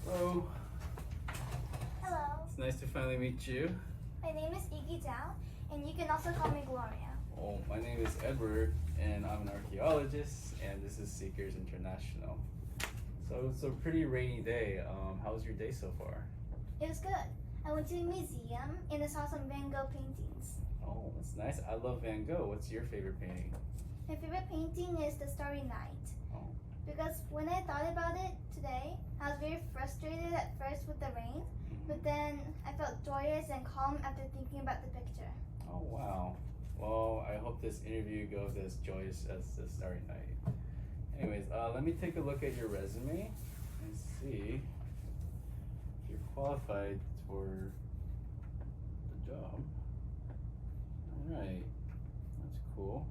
Hello. Hello, It's nice to finally meet you. my name is Iggy Zhao, and you can also call me Gloria. Oh, my name is Edward, and I'm an archaeologist, and this is Seekers International. So it's a pretty rainy day. How was your day so far? It was good. I went to the museum and I saw some Van Gogh paintings. Oh, that's nice. I love Van Gogh. What's your favorite painting? My favorite painting is The Starry Night. Oh. Because when I thought about it today, I was very frustrated at first with the rain, but then I felt joyous and calm after thinking about the picture. Oh, wow. Well, I hope this interview goes as joyous as the Starry Night. Anyways, let me take a look at your resume and see if you're qualified for the job. Alright, that's cool.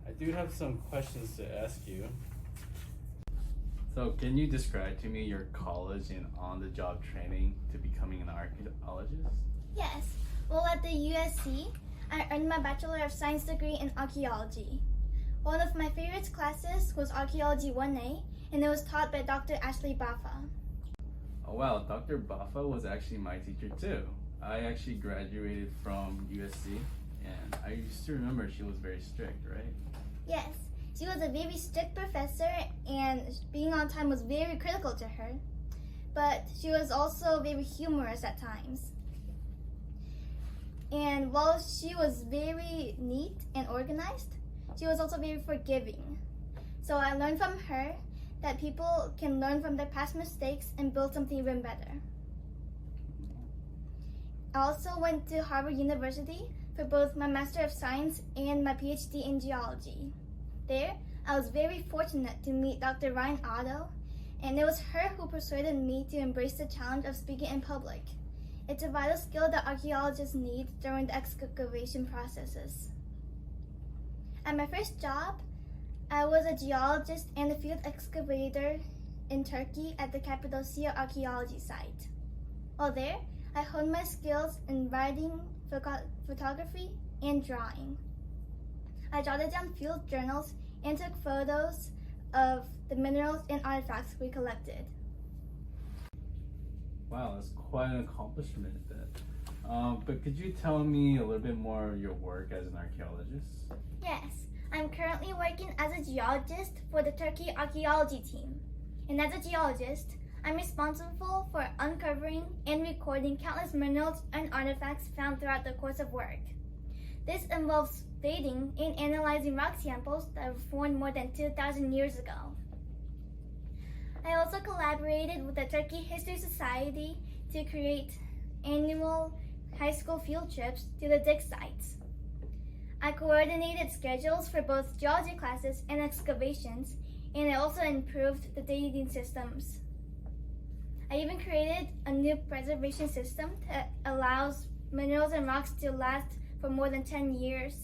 I do have some questions to ask you. So, can you describe to me your college and on-the-job training to becoming an archaeologist? Yes, well, at the USC, I earned my Bachelor of Science degree in archaeology. One of my favorite classes was Archaeology 1A, and it was taught by Dr. Ashley Baffa. Oh wow, Dr. Baffa was actually my teacher too. I actually graduated from USC, and I used to remember she was very strict, right? Yes, she was a very strict professor, and being on time was very critical to her. But she was also very humorous at times. And while she was very neat and organized, she was also very forgiving. So I learned from her that people can learn from their past mistakes and build something even better. I also went to Harvard University for both my Master of Science and my PhD in geology. There, I was very fortunate to meet Dr. Ryan Otto, and it was her who persuaded me to embrace the challenge of speaking in public. It's a vital skill that archaeologists need during the excavation processes. At my first job, I was a geologist and a field excavator in Turkey at the Cappadocia archaeology site. While there, I honed my skills in writing, photography, and drawing. I jotted down field journals and took photos of the minerals and artifacts we collected. Wow, that's quite an accomplishment then. But could you tell me a little bit more of your work as an archaeologist? Yes, I'm currently working as a geologist for the Turkey archaeology team. And as a geologist, I'm responsible for uncovering and recording countless minerals and artifacts found throughout the course of work. This involves dating and analyzing rock samples that were formed more than 2,000 years ago. I also collaborated with the Turkey History Society to create annual high school field trips to the dig sites. I coordinated schedules for both geology classes and excavations, and I also improved the dating systems. I even created a new preservation system that allows minerals and rocks to last for more than 10 years.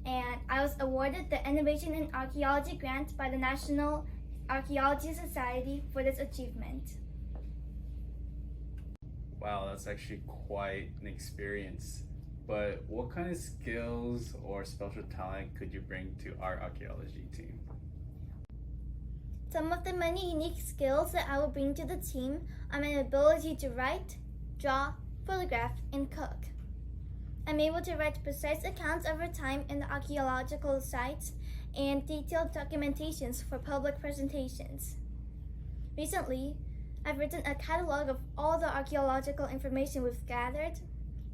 And I was awarded the Innovation in Archaeology grant by the National Archaeology Society for this achievement. Wow, that's actually quite an experience. But what kind of skills or special talent could you bring to our archaeology team? Some of the many unique skills that I will bring to the team are my ability to write, draw, photograph, and cook. I'm able to write precise accounts of our time in the archaeological sites and detailed documentations for public presentations. Recently, I've written a catalog of all the archaeological information we've gathered,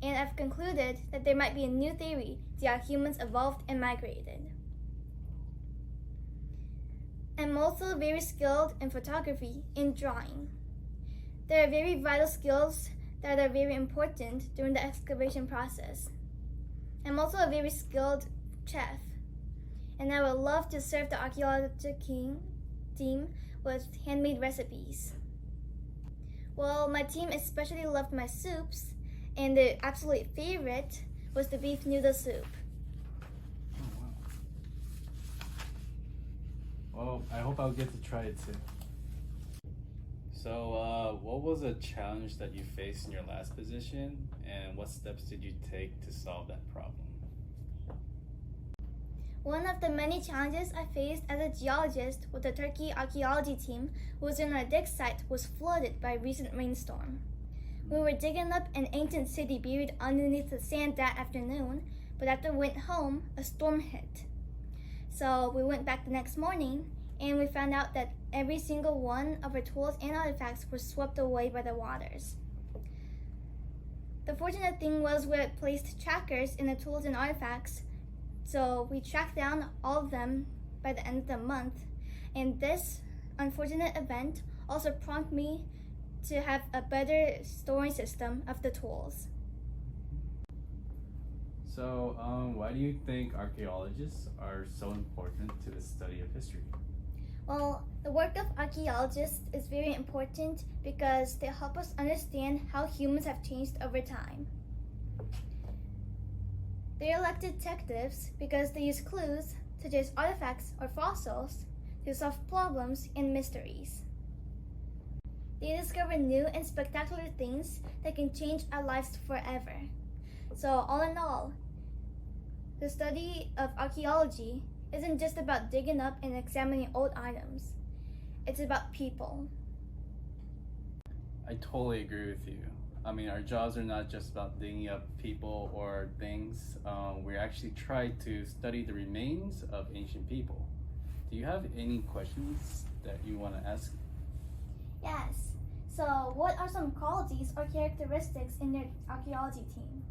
and I've concluded that there might be a new theory to how humans evolved and migrated. I'm also very skilled in photography and drawing. They are very vital skills that are very important during the excavation process. I'm also a very skilled chef, and I would love to serve the archaeology team with handmade recipes. Well, my team especially loved my soups, and their absolute favorite was the beef noodle soup. Oh, wow. Well, I hope I'll get to try it too. So, what was a challenge that you faced in your last position, and what steps did you take to solve that problem? One of the many challenges I faced as a geologist with the Turkey archaeology team was when our dig site was flooded by a recent rainstorm. We were digging up an ancient city buried underneath the sand that afternoon, but after we went home, a storm hit. So we went back the next morning, and we found out that every single one of our tools and artifacts were swept away by the waters. The fortunate thing was we had placed trackers in the tools and artifacts, so we tracked down all of them by the end of the month, and this unfortunate event also prompted me to have a better storing system of the tools. So, why do you think archaeologists are so important to the study of history? Well, the work of archaeologists is very important because they help us understand how humans have changed over time. They are like detectives because they use clues, such as artifacts or fossils, to solve problems and mysteries. They discover new and spectacular things that can change our lives forever. So, all in all, the study of archaeology isn't just about digging up and examining old items. It's about people. I totally agree with you. I mean, our jobs are not just about digging up people or things. We actually try to study the remains of ancient people. Do you have any questions that you want to ask? Yes. So, what are some qualities or characteristics in your archaeology team?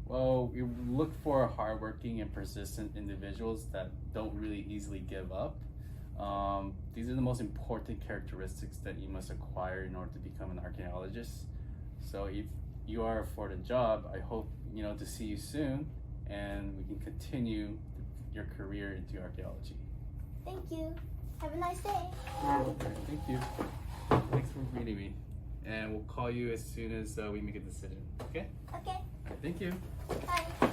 Well, we look for hardworking and persistent individuals that don't really easily give up. These are the most important characteristics that you must acquire in order to become an archaeologist. So if you are for the job, I hope to see you soon, and we can continue your career into archaeology. Thank you. Have a nice day. Thank you. Thanks for meeting me, and we'll call you as soon as we make a decision. Okay? Okay. All right, thank you. Bye. Bye.